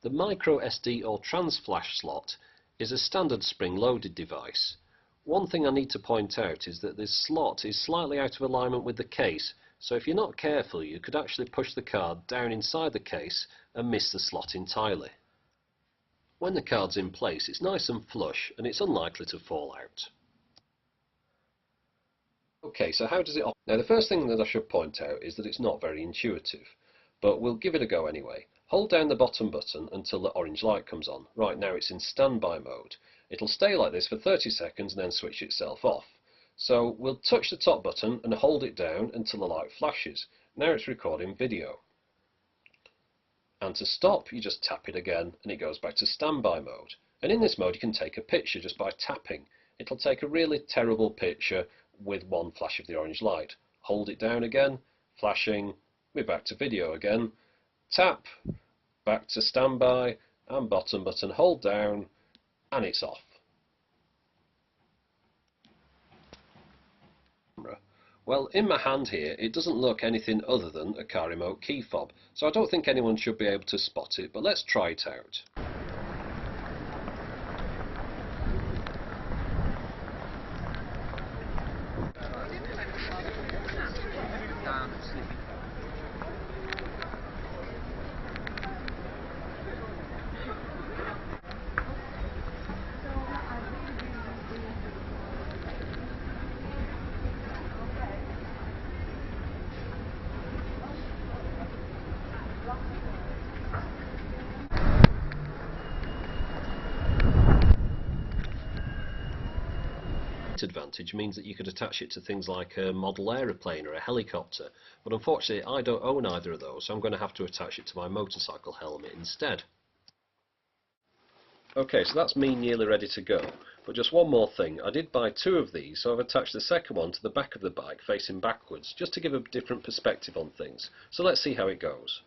The micro SD or trans flash slot is a standard spring-loaded device. One thing I need to point out is that this slot is slightly out of alignment with the case, so if you're not careful you could actually push the card down inside the case and miss the slot entirely. When the card's in place it's nice and flush and it's unlikely to fall out. Okay, so how does it operate? Now the first thing that I should point out is that it's not very intuitive, but we'll give it a go anyway. Hold down the bottom button until the orange light comes on. Right now it's in standby mode. It'll stay like this for 30 seconds and then switch itself off. So we'll touch the top button and hold it down until the light flashes. Now it's recording video. And to stop you just tap it again and it goes back to standby mode. And in this mode you can take a picture just by tapping. It'll take a really terrible picture with one flash of the orange light. Hold it down again, flashing, we're back to video again. Tap, back to standby, and bottom button, hold down, and it's off. Well, in my hand here, it doesn't look anything other than a car remote key fob, so I don't think anyone should be able to spot it, but let's try it out. Advantage means that you could attach it to things like a model aeroplane or a helicopter, but unfortunately I don't own either of those, so I'm going to have to attach it to my motorcycle helmet instead. Okay, so that's me nearly ready to go, but just one more thing. I did buy two of these, so I've attached the second one to the back of the bike facing backwards, just to give a different perspective on things. So let's see how it goes.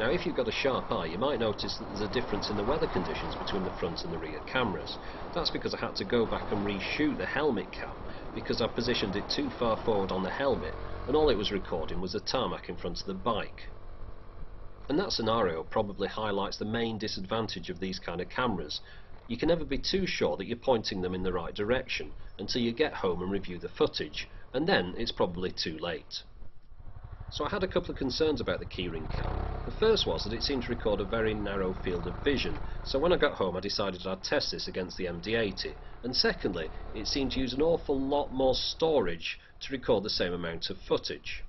Now if you've got a sharp eye you might notice that there's a difference in the weather conditions between the front and the rear cameras. That's because I had to go back and reshoot the helmet cam because I positioned it too far forward on the helmet and all it was recording was the tarmac in front of the bike. And that scenario probably highlights the main disadvantage of these kind of cameras. You can never be too sure that you're pointing them in the right direction until you get home and review the footage, and then it's probably too late. So I had a couple of concerns about the keyring cam. The first was that it seemed to record a very narrow field of vision, so when I got home I decided I'd test this against the MD-80, and secondly, it seemed to use an awful lot more storage to record the same amount of footage.